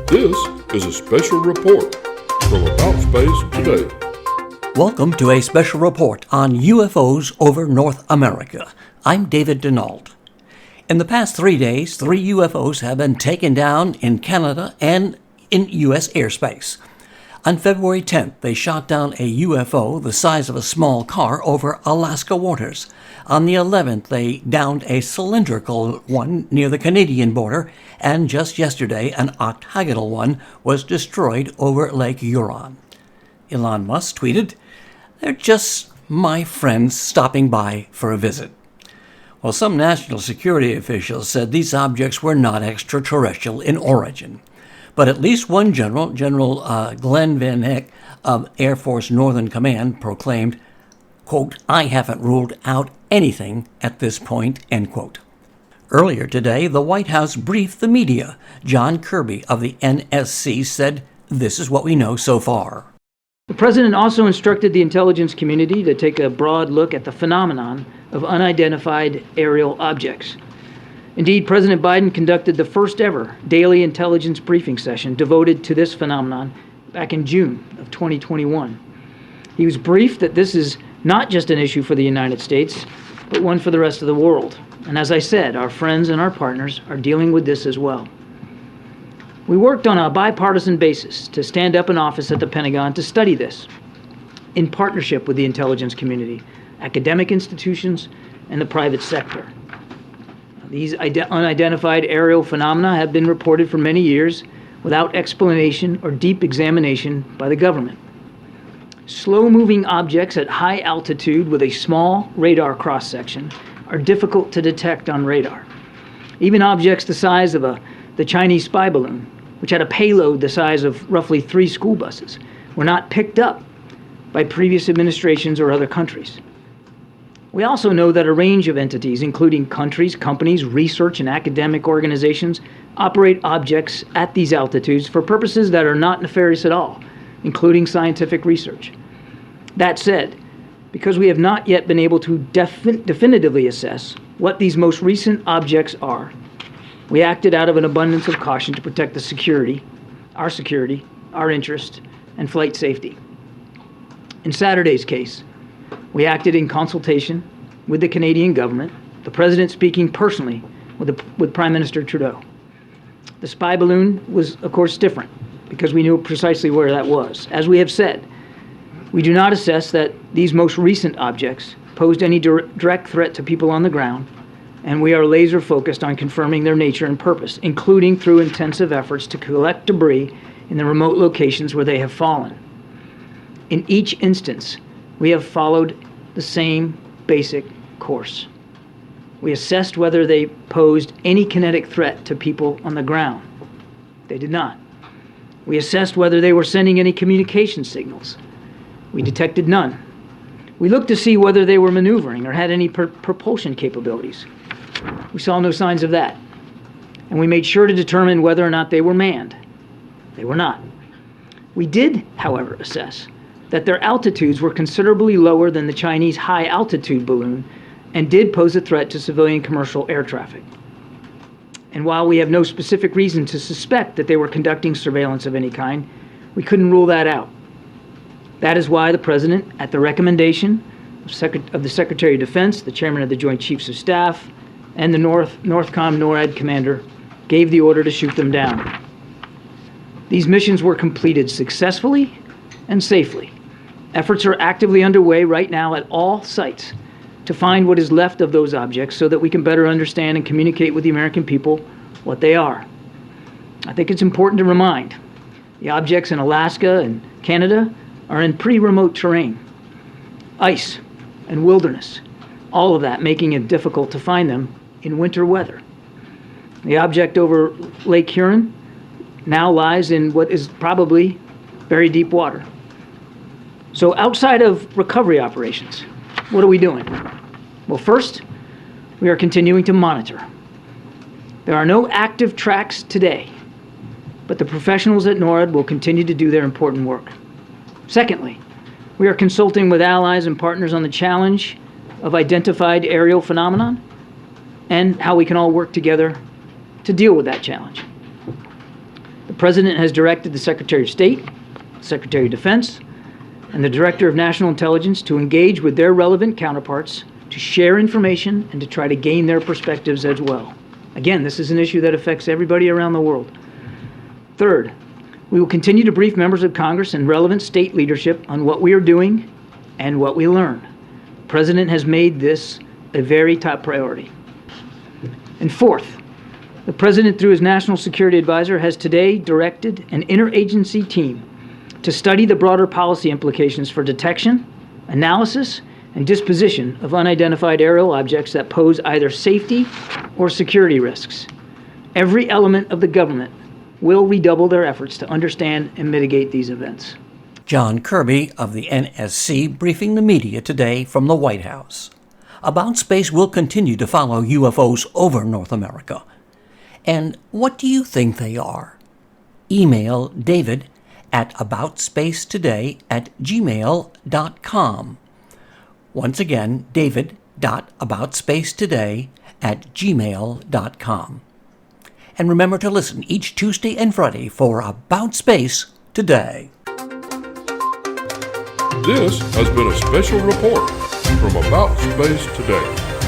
This is a special report from About Space Today. Welcome to a special report on UFOs over North America. I'm David Denault. In the past 3 days, 3 UFOs have been taken down in Canada and in U.S. airspace. On February 10th, they shot down a UFO the size of a small car over Alaska waters. On the 11th, they downed a cylindrical one near the Canadian border, and just yesterday, an octagonal one was destroyed over Lake Huron. Elon Musk tweeted, "They're just my friends stopping by for a visit." Well, some national security officials said these objects were not extraterrestrial in origin. But at least one general, Glenn Van Eck of Air Force Northern Command, proclaimed, quote, "I haven't ruled out anything at this point," end quote. Earlier today, the White House briefed the media. John Kirby of the NSC said, "This is what we know so far." The President also instructed the intelligence community to take a broad look at the phenomenon of unidentified aerial objects. Indeed, President Biden conducted the first ever daily intelligence briefing session devoted to this phenomenon back in June of 2021. He was briefed that this is not just an issue for the United States, but one for the rest of the world. And as I said, our friends and our partners are dealing with this as well. We worked on a bipartisan basis to stand up an office at the Pentagon to study this, in partnership with the intelligence community, academic institutions, and the private sector. These unidentified aerial phenomena have been reported for many years without explanation or deep examination by the government. Slow-moving objects at high altitude with a small radar cross-section are difficult to detect on radar. Even objects the size of the Chinese spy balloon, which had a payload the size of roughly 3 school buses, were not picked up by previous administrations or other countries. We also know that a range of entities, including countries, companies, research, and academic organizations, operate objects at these altitudes for purposes that are not nefarious at all, including scientific research. That said, because we have not yet been able to definitively assess what these most recent objects are, we acted out of an abundance of caution to protect the security, our interest, and flight safety. In Saturday's case, we acted in consultation with the Canadian government, the President speaking personally with Prime Minister Trudeau. The spy balloon was, of course, different because we knew precisely where that was. As we have said, we do not assess that these most recent objects posed any direct threat to people on the ground, and we are laser focused on confirming their nature and purpose, including through intensive efforts to collect debris in the remote locations where they have fallen. In each instance, we have followed the same basic course. We assessed whether they posed any kinetic threat to people on the ground. They did not. We assessed whether they were sending any communication signals. We detected none. We looked to see whether they were maneuvering or had any propulsion capabilities. We saw no signs of that. And we made sure to determine whether or not they were manned. They were not. We did, however, assess that their altitudes were considerably lower than the Chinese high-altitude balloon and did pose a threat to civilian commercial air traffic. And while we have no specific reason to suspect that they were conducting surveillance of any kind, we couldn't rule that out. That is why the President, at the recommendation of the Secretary of Defense, the Chairman of the Joint Chiefs of Staff, and the NORTHCOM NORAD commander, gave the order to shoot them down. These missions were completed successfully and safely. Efforts are actively underway right now at all sites to find what is left of those objects so that we can better understand and communicate with the American people what they are. I think it's important to remind the objects in Alaska and Canada are in pretty remote terrain, ice and wilderness, all of that making it difficult to find them in winter weather. The object over Lake Huron now lies in what is probably very deep water. So outside of recovery operations, what are we doing? Well, first, we are continuing to monitor. There are no active tracks today, but the professionals at NORAD will continue to do their important work. Secondly, we are consulting with allies and partners on the challenge of identified aerial phenomenon and how we can all work together to deal with that challenge. The President has directed the Secretary of State, Secretary of Defense, and the Director of National Intelligence to engage with their relevant counterparts to share information and to try to gain their perspectives as well. Again, this is an issue that affects everybody around the world. Third, we will continue to brief members of Congress and relevant state leadership on what we are doing and what we learn. The President has made this a very top priority. And fourth, the President, through his National Security Advisor, has today directed an interagency team to study the broader policy implications for detection, analysis, and disposition of unidentified aerial objects that pose either safety or security risks. Every element of the government will redouble their efforts to understand and mitigate these events. John Kirby of the NSC briefing the media today from the White House. About Space will continue to follow UFOs over North America. And what do you think they are? Email David at aboutspacetoday@gmail.com. Once again, david.aboutspacetoday@gmail.com. And remember to listen each Tuesday and Friday for About Space Today. This has been a special report from About Space Today.